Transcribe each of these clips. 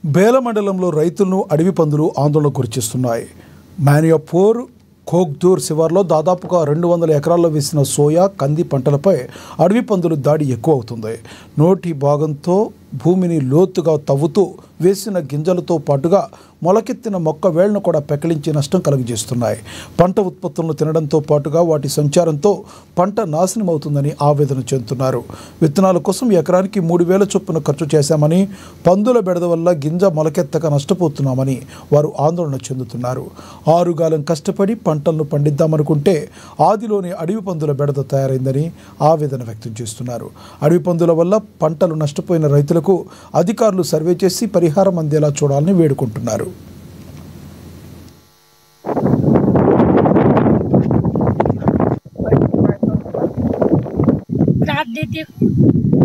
బేల మండలంలో రైతులను అడవి పందులు ఆందోళనకు గురిచేస్తున్నాయి. మానియాపూర్ ఖోగ్దూర్ శివార్లో దాదాపుగా 200 ఎకరాల్లో వేసిన సోయా, కంది పంటలపై అడవి పందులు దాడి ఎక్కువ అవుతుంది. నోటి భాగంతో భూమిని లోతుగా తవ్వుతూ వేసిన గింజలతో పాటుగా మొలకెత్తిన మొక్క వేళ్లను కూడా పెకిలించి నష్టం కలుగజేస్తున్నాయి. పంట ఉత్పత్తులను తినడంతో పాటుగా వాటి సంచారంతో పంట నాశనం అవుతుందని ఆవేదన చెందుతున్నారు. విత్తనాల కోసం ఎకరానికి 3,000 చొప్పున ఖర్చు చేశామని, పందుల బెడద వల్ల గింజ మొలకెత్తక నష్టపోతున్నామని వారు ఆందోళన చెందుతున్నారు. 6 కాలం కష్టపడి పంటలను పండిద్దామనుకుంటే ఆదిలోని అడవి పందుల బెడద తయారైందని ఆవేదన వ్యక్తం చేస్తున్నారు. అడవి పందుల వల్ల పంటలు నష్టపోయిన రైతులకు అధికారులు సర్వే చేసి పరిహారం అందేలా చూడాలని వేడుకుంటున్నారు. रात देते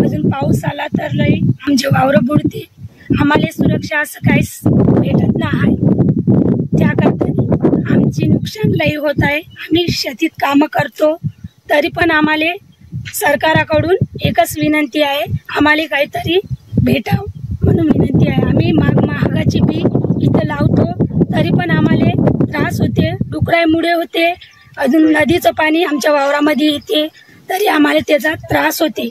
अजून पाऊस आला तर लई आमचे वावर बुडते. आम्हाला सुरक्षा असं काहीच भेटत नाही. त्याकरता आमची नुकसान लई होत आहे. आम्ही शेतीत काम करतो तरी पण आम्हाला सरकाराकडून एकच विनंती आहे, आम्हाला काहीतरी भेटाव म्हणून विनंती आहे. आम्ही महागाची बी इथं लावतो तरी पण आम्हाला त्रास होते. डुकरामुळे होते, अजून नदीचं पाणी आमच्या वावरामध्ये येते तरी आम्हाला त्याचा त्रास होते.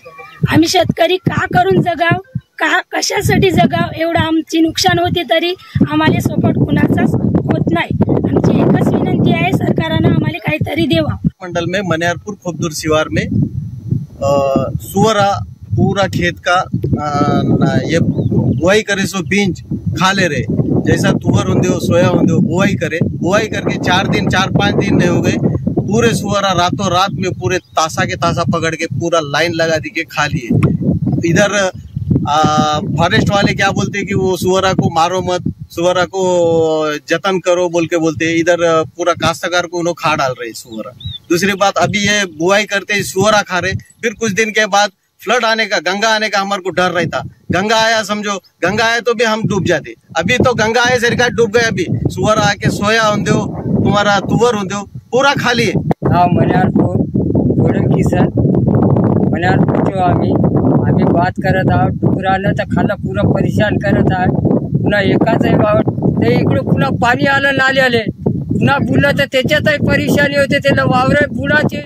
आम्ही शेतकरी का करून जगाव, का कशासाठी जगाव, एवढं आमची नुकसान होते तरी आम्हाला सपोर्ट कुणाचाच होत नाही. आमची एकच विनंती आहे, सरकारने आम्हाला काहीतरी देवा. मंडल में मनियारपुर खोगदूर शिवार में सुअरा पूरा खेत का ये बुआई करे सो बीज खा ले रहे. जैसा तुवर होंगे सोया होंगे बुआई करके 4-5 दिन नहीं हो गए, पूरे सुअरा रातों रात में पूरे तासा के तासा पकड़ के पूरा लाइन लगा दी के खा लिए. इधर फॉरेस्ट वाले क्या बोलते कि वो सुअरा को मारो मत, सुअरा को जतन करो बोल के बोलते. इधर पूरा काश्तकार को उन्होंने खा डाल रहे सुअरा. दूसरी बात, अभी ये बुआई करते सुअरा खा रहे, फिर कुछ दिन के बाद फ्लड आने का, गंगा आने का हमारे को डर रहता. गंगा आया समझो, गंगा आया तो भी हम डूब जाते. अभी तो गंगा आए सरकार डूब गए. अभी सुअर आके सोया होंगे तुम्हारा तुवर होंगे पूरा खाली है. नाव मनियारपूर गोडे किसन मनियारपूर जो आम्ही बात करत आहोत. डुकरानं तर खाल्लं पुरा परेशान करत आहे. पुन्हा एकाच वावर ते इकडे पुन्हा पाणी आलं, नाले आले, पुन्हा बुडलं तर त्याच्यातही परेशानी होते. त्याला वावर बुडाचे